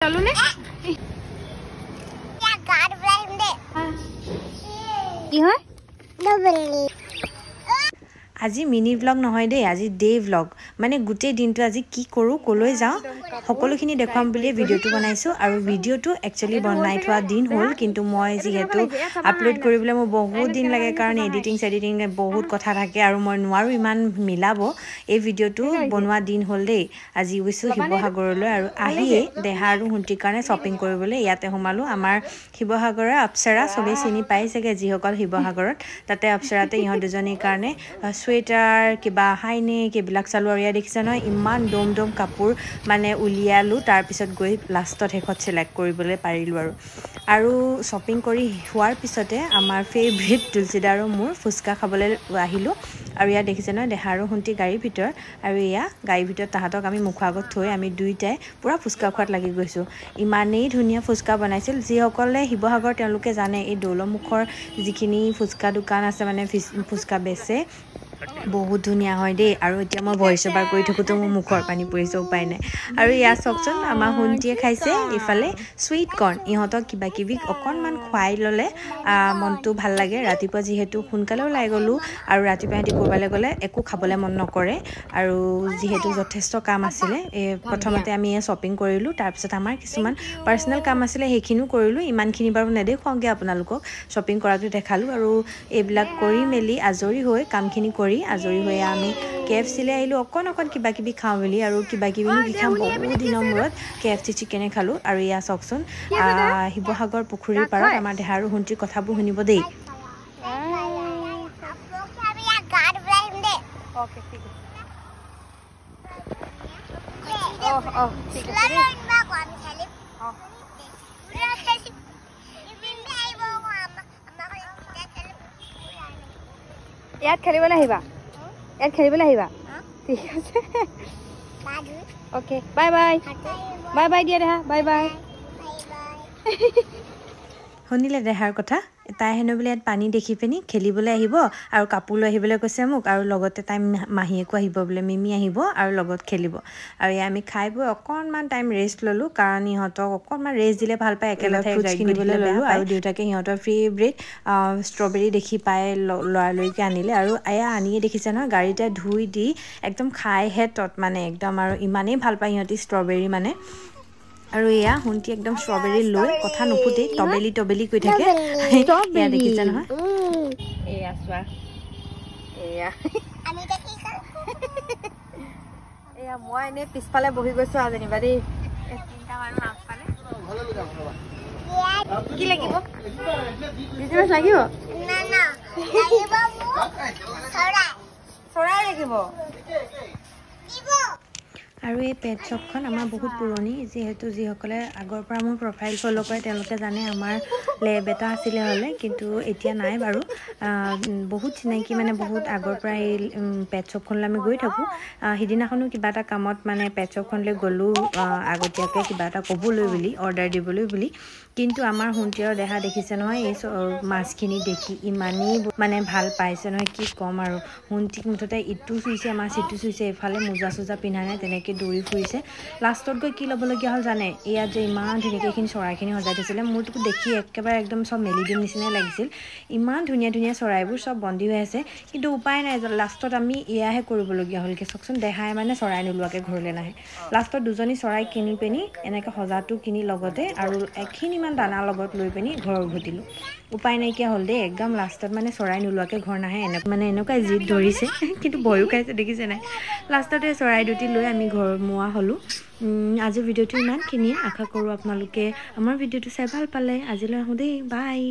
লালু নে কি হয় আজি মিনি ব্লগ নহয় দেই আজি ডে ব্লগ মানে গোটেই দিনটো আজি কি কৰো কলৈ যাও সকলোখিনি দেখাম বুলি ভিডিওটো বনাইছো আৰু ভিডিওটো একচুয়ালি বনাই থোৱা দিন হ'ল কিন্তু মই যেহেতু আপলোড কৰিবলৈ মোৰ বহুত দিন লাগে কাৰণ এডিটিং বহুত কথা থাকে আৰু মই নোৱাৰো ইমান মিলাব এই ভিডিওটো বনোৱা দিন হ'ল দেই আজি গৈছো শিৱসাগৰলৈ আৰু আহিয়ে দেহা আৰু হুন্তিৰ কাৰণে শ্বপিং কৰিবলৈ ইয়াতে সোমালো আমাৰ শিৱসাগৰৰ আপসৰা সবে চিনি পাইছেগে যিসকল শিৱসাগৰত তাতে আপসৰাতে ইহঁত দুজনীৰ কাৰণে স্ৱেটাৰ কিবা হাইনেক এইবিলাক চালো আৰু ইয়াত দেখিছে নহয় ইমান দম কাপোৰ মানে উলিয়ালো তাৰ পিছত গৈ লাষ্টত হেকত সিলেক্ট কৰিবলৈ পাৰিলো আৰু শ্বপিং কৰি হোৱাৰ পিছতে আমাৰ ফেভৰিট তুলসীদা আৰু মোৰ ফুচকা খাবলৈ আহিলো আৰু ইয়াত দেখিছে নহয় দেহা আৰু হুন্তি গাড়ীৰ ভিতৰত আৰু এয়া গাড়ীৰ ভিতৰত তাহাঁতক আমি মুখ আগত থৈ আমি দুইটাই পুৰা ফুচকা খোৱাত লাগি গৈছো ইমানেই ধুনীয়া ফুচকা বনাইছিল যিসকলে শিৱসাগৰ তেওঁলোকে জানে এই দৌলমুখৰ যিখিনি ফুচকা দোকান আছে মানে ফুচকা বেচে বহুত ধুনীয়া হয় দেই আৰু এতিয়া মই ভইচ ওভাৰ কৰি থাকোঁতে মোৰ মুখৰ পানী পৰিছে উপায় নাই আৰু ইয়াত চাওকচোন আমাৰ হুন্তিয়ে খাইছে ইফালে সুইট কৰ্ণ ইহঁতক কিবা কিবি অকণমান খুৱাই ল'লে মনটো ভাল লাগে ৰাতিপুৱা যিহেতু সোনকালে ওলাই গ'লোঁ আৰু ৰাতিপুৱা সিহঁতি ক'ৰবালৈ গ'লে একো খাবলৈ মন নকৰে আৰু যিহেতু যথেষ্ট কাম আছিলে প্ৰথমতে আমি শ্বপিং কৰিলোঁ তাৰপিছত আমাৰ কিছুমান পাৰ্চনেল কাম আছিলে সেইখিনিও কৰিলোঁ ইমানখিনি বাৰু নেদেখুৱাওঁগৈ আপোনালোকক শ্বপিং কৰাটো দেখালোঁ আৰু এইবিলাক কৰি মেলি আজৰি হৈ কামখিনি কৰি আজৰি হৈ আমি KFCলৈ আহিলোঁ অকণ কিবা কিবি খাওঁ বুলি আৰু কিবা কিবিনো কি খাম বহুত দিনৰ মূৰত KFC চিকেনে খালোঁ আৰু এয়া চাওকচোন শিৱসাগৰ পুখুৰীৰ পাৰত আমাৰ দেহা আৰু হুন্তিৰ কথাবোৰ শুনিব দেই ইয়াত খেলিবলৈ আহিবা ঠিক আছে ওকে বাই বাই দিয়া দেহা বাই শুনিলে দেহাৰ কথা তাই হেনো বোলে ইয়াত পানী দেখি পিনি খেলিবলৈ আহিব আৰু কাপোৰ লৈ আহিবলৈ কৈছে মোক আৰু লগতে তাই মাহীয়েকো আহিব বোলে মিমি আহিব আৰু লগত খেলিব আৰু আমি খাই বৈ অকণমান টাইম ৰেষ্ট ল'লোঁ কাৰণ ইহঁতক অকণমান ৰেষ্ট দিলে ভাল পায় একেলগে ফ্ৰুটছ কিনিবলৈ ল'লোঁ আৰু দেউতাকে সিহঁতৰ ফেভৰেট ষ্ট্ৰবেৰী দেখি পাই লৰালৰিকৈ আনিলে আৰু এয়া আনিয়ে দেখিছে নহয় গাড়ীতে ধুই দি একদম খাইহে তত মানে একদম আৰু ইমানেই ভাল পায় সিহঁতি ষ্ট্ৰবেৰী মানে আৰু এয়া হুন্তি একদম ষ্ট্ৰবেৰী লৈ কথা নুফুটেই তবেলি কৈ থাকে এয়া দেখিছে নহয় এয়া চোৱা এয়া মই এনেই পিছফালে বহি গৈছো আৰু যেনিবা দেই তিনিটা মানুহ আগফালে কি লাগিব লাগিব চৰাই লাগিব আৰু এই পেট শ্বপখন আমাৰ বহুত পুৰণি যিহেতু যিসকলে আগৰ পৰা মোৰ প্ৰফাইল ফ'ল' কৰে তেওঁলোকে জানে আমাৰ লেব এটা আছিলে হ'লে কিন্তু এতিয়া নাই বাৰু বহুত চিনাকি মানে বহুত আগৰ পৰা এই পেট শ্বপখনলৈ আমি গৈ থাকোঁ সিদিনাখনো কিবা এটা কামত মানে পেট শ্বপখনলৈ গ'লোঁ আগতীয়াকৈ কিবা এটা ক'বলৈ বুলি অৰ্ডাৰ দিবলৈ বুলি কিন্তু আমাৰ হুন্তি আৰু দেহা দেখিছে নহয় এই মাছখিনি দেখি ইমানেই মানে ভাল পাইছে নহয় কি ক'ম আৰু হুন্তিক মুঠতে ইটো চুইছে মাছ ইটো চুইছে এইফালে মোজা চোজা পিন্ধা নাই তেনেকৈ দৌৰি ফুৰিছে লাষ্টত গৈ কি ল'বলগীয়া হ'ল জানে ইয়াত যে ইমান ধুনীয়াকৈ এইখিনি চৰাইখিনি সজাই থৈছিলে মোৰতো দেখি একেবাৰে একদম চব মেলি দিম নিচিনাই লাগিছিল ইমান ধুনীয়া চৰাইবোৰ চব বন্দী হৈ আছে কিন্তু উপায় নাই লাষ্টত আমি এয়াহে কৰিবলগীয়া হ'লগৈ চাওকচোন দেহাই মানে চৰাই নোলোৱাকৈ ঘৰলৈ নাহে লাষ্টত দুজনী চৰাই কিনি পিনি এনেকৈ সজাটো কিনি লগতে আৰু এখিনিমান দানা লগত লৈ পিনি ঘৰ উভতিলোঁ উপায় নাইকিয়া হ'ল দেই একদম লাষ্টত মানে চৰাই নোলোৱাকৈ ঘৰ নাহে এনেকুৱাই জিদ ধৰিছে কিন্তু ভয়ো খাইছে দেখিছে নাই লাষ্টতে চৰাই দুটি লৈ আমি ঘৰ মোৱা হ'লোঁ আজিৰ ভিডিঅ'টো ইমানখিনিয়ে আশা কৰোঁ আপোনালোকে আমাৰ ভিডিঅ'টো চাই ভাল পালে আজিলৈ আহোঁ দেই বাই